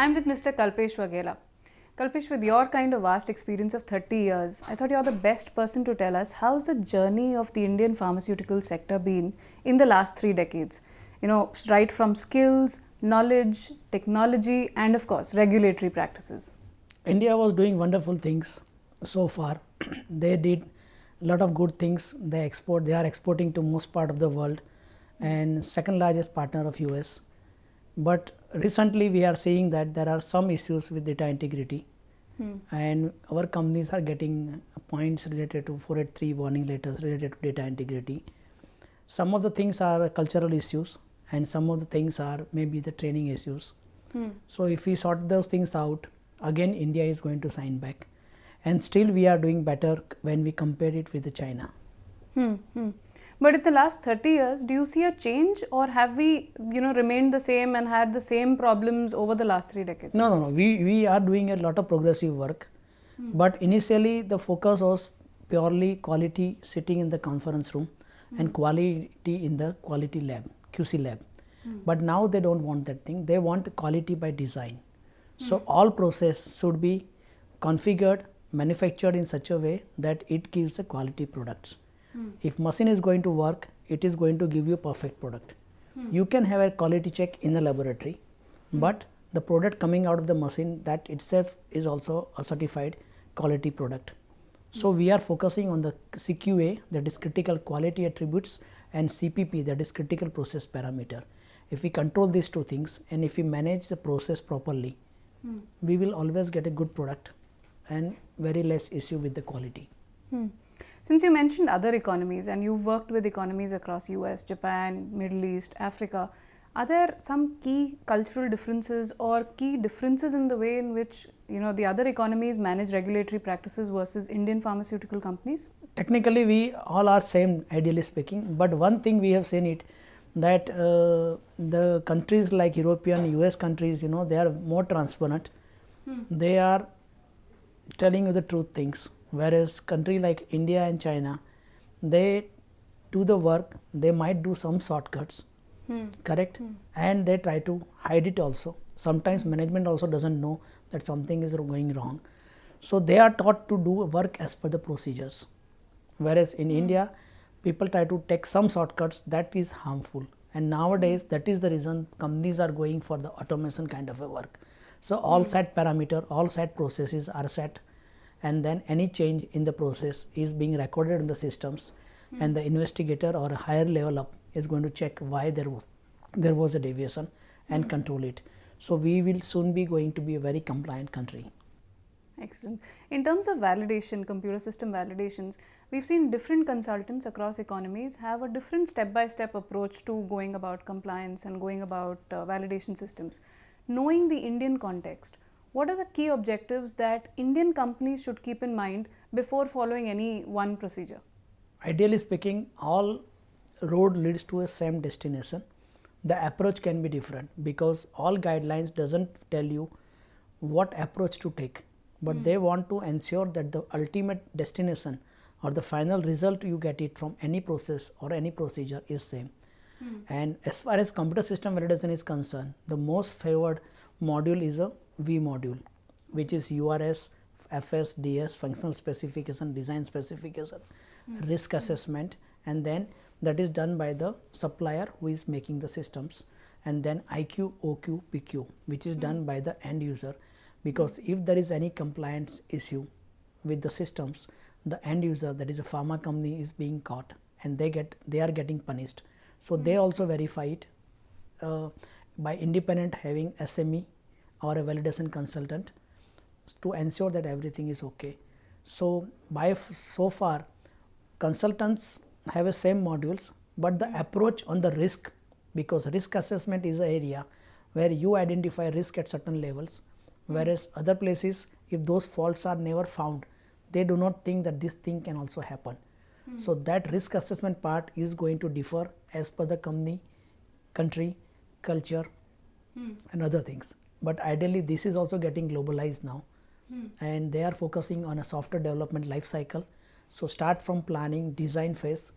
I'm with Mr. Kalpesh Vaghela. Kalpesh, with your kind of vast experience of 30 years, I thought you're the best person to tell us how's the journey of the Indian pharmaceutical sector been in the last 3 decades? Right from skills, knowledge, technology, and of course, regulatory practices. India was doing wonderful things so far. They did a lot of good things. They are exporting to most part of the world and second largest partner of US. But recently we are seeing that there are some issues with data integrity and our companies are getting points related to 483 warning letters related to data integrity. Some of the things are cultural issues and some of the things are maybe the training issues. So if we sort those things out, again India is going to sign back, and still we are doing better when we compare it with China. But in the last 30 years, do you see a change, or have we, remained the same and had the same problems over the last 3 decades? No. We are doing a lot of progressive work, but initially the focus was purely quality sitting in the conference room and quality in the quality lab, QC lab. But now they don't want that thing. They want quality by design. So all process should be configured, manufactured in such a way that it gives the quality products. If machine is going to work, it is going to give you perfect product. You can have a quality check in the laboratory, but the product coming out of the machine, that itself is also a certified quality product. So we are focusing on the CQA, that is critical quality attributes, and CPP, that is critical process parameter. If we control these two things and if we manage the process properly, we will always get a good product and very less issue with the quality. Since you mentioned other economies and you've worked with economies across US, Japan, Middle East, Africa, are there some key cultural differences or key differences in the way in which the other economies manage regulatory practices versus Indian pharmaceutical companies? Technically we all are same, ideally speaking, but one thing we have seen it that the countries like European, US countries, they are more transparent. They are telling you the truth things, whereas country like India and China, they do the work, they might do some shortcuts, correct, and they try to hide it also. Sometimes management also doesn't know that something is going wrong, so they are taught to do work as per the procedures, whereas in India people try to take some shortcuts that is harmful, and nowadays that is the reason companies are going for the automation kind of a work. So all set parameter, all set processes are set, and then any change in the process is being recorded in the systems, and the investigator or a higher level up is going to check why there was a deviation and control it. So we will soon be going to be a very compliant country. Excellent. In terms of validation, computer system validations, we've seen different consultants across economies have a different step-by-step approach to going about compliance and going about validation systems. Knowing the Indian context, what are the key objectives that Indian companies should keep in mind before following any one procedure? Ideally speaking, all road leads to a same destination. The approach can be different because all guidelines doesn't tell you what approach to take, but they want to ensure that the ultimate destination or the final result you get it from any process or any procedure is same. And as far as computer system validation is concerned, the most favored module is a V module, which is URS, FS, DS, functional specification, design specification, risk assessment, and then that is done by the supplier who is making the systems, and then IQ, OQ, PQ, which is done by the end user, because if there is any compliance issue with the systems, the end user, that is a pharma company, is being caught and they are getting punished. So they also verify it by independent having SME or a validation consultant to ensure that everything is okay. So so far consultants have a same modules, but the approach on the risk, because risk assessment is an area where you identify risk at certain levels, whereas other places, if those faults are never found, they do not think that this thing can also happen. So that risk assessment part is going to differ as per the company, country, culture, and other things. But ideally this is also getting globalized now, and they are focusing on a software development life cycle. So start from planning, design phase,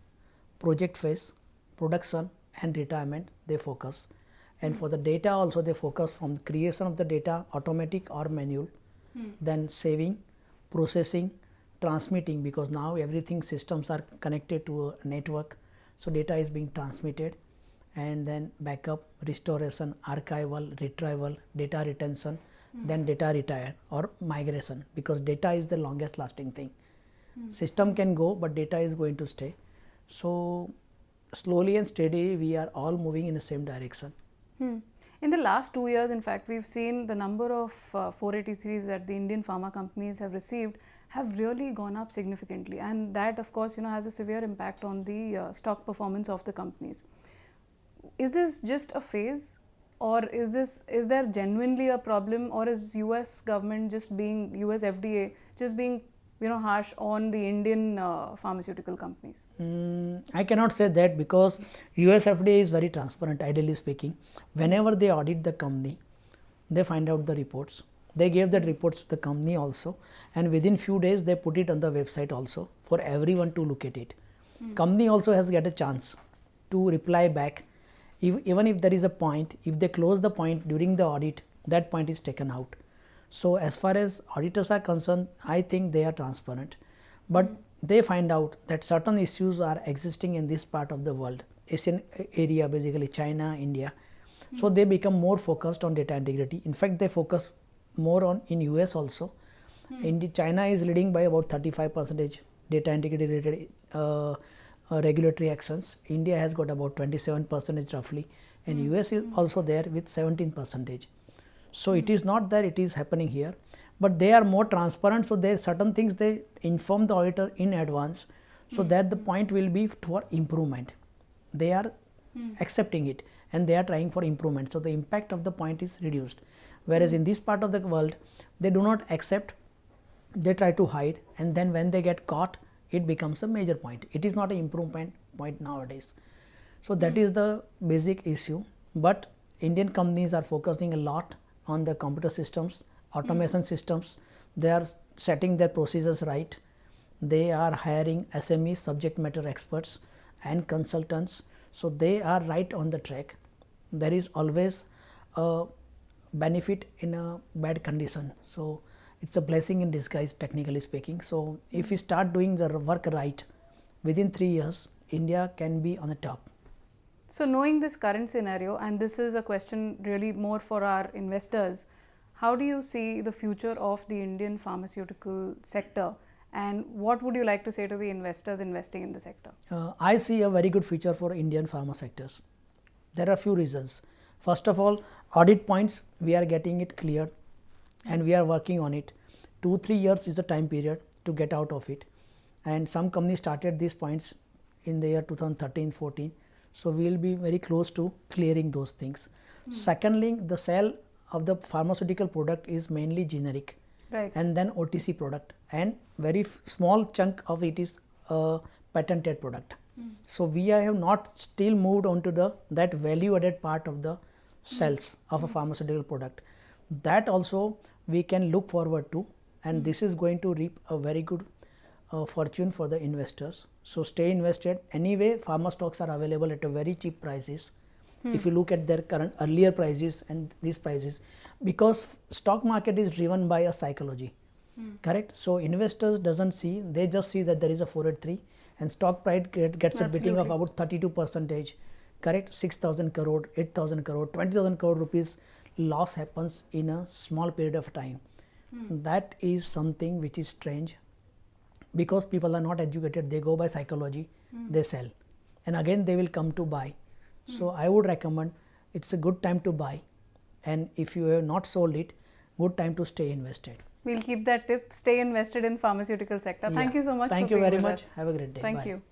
project phase, production and retirement, they focus. And for the data also they focus from creation of the data, automatic or manual, then saving, processing, transmitting, because now everything systems are connected to a network, so data is being transmitted, and then backup, restoration, archival, retrieval, data retention, then data retire or migration, because data is the longest lasting thing. System can go but data is going to stay. So slowly and steadily we are all moving in the same direction. In the last 2 years, in fact, we've seen the number of 483s that the Indian pharma companies have received have really gone up significantly, and that of course has a severe impact on the stock performance of the companies. Is this just a phase, or is there genuinely a problem, or is US government just being, US FDA just being harsh on the Indian pharmaceutical companies? I cannot say that, because US FDA is very transparent, ideally speaking. Whenever they audit the company, they find out the reports. They gave that reports to the company also, and within few days they put it on the website also for everyone to look at it. Company also has got a chance to reply back. Even if there is a point, if they close the point during the audit, that point is taken out. So as far as auditors are concerned, I think they are transparent, but they find out that certain issues are existing in this part of the world, Asian area, basically China, India. So they become more focused on data integrity. In fact, they focus more on in US also. China is leading by about 35% data integrity related regulatory actions. India has got about 27% roughly, and US is also there with 17%. So it is not that it is happening here, but they are more transparent. So there are certain things they inform the auditor in advance, so that the point will be for improvement. They are accepting it and they are trying for improvement. So the impact of the point is reduced. Whereas in this part of the world, they do not accept, they try to hide, and then when they get caught, it becomes a major point. It is not an improvement point nowadays. So that is the basic issue. But Indian companies are focusing a lot on the computer systems, automation systems. They are setting their procedures right. They are hiring SMEs, subject matter experts, and consultants. So they are right on the track. There is always a benefit in a bad condition. So it's a blessing in disguise, technically speaking. So if we start doing the work right, within 3 years, India can be on the top. So knowing this current scenario, and this is a question really more for our investors, how do you see the future of the Indian pharmaceutical sector, and what would you like to say to the investors investing in the sector? I see a very good future for Indian pharma sectors. There are a few reasons. First of all, audit points, we are getting it cleared and we are working on it. 2-3 years is the time period to get out of it, and some companies started these points in the year 2013-14. So we will be very close to clearing those things. Secondly, the sale of the pharmaceutical product is mainly generic, Right. and then OTC product, and very small chunk of it is a patented product. So we have not still moved on to that value added part of the sales of a pharmaceutical product. That also we can look forward to, and this is going to reap a very good fortune for the investors. So stay invested. Anyway, pharma stocks are available at a very cheap prices. If you look at their current earlier prices and these prices, because stock market is driven by a psychology, correct? So investors doesn't see, they just see that there is a 483 and stock price gets a bidding of about 32%, correct? 6,000 crore, 8,000 crore, 20,000 crore rupees loss happens in a small period of time. That is something which is strange, because people are not educated. They go by psychology, they sell, and again they will come to buy. So I would recommend, it's a good time to buy, and if you have not sold it, good time to stay invested. We'll keep that tip. Stay invested in pharmaceutical sector. Thank you so much. Thank for you being very with much. us. Have a great day. Thank Bye. you.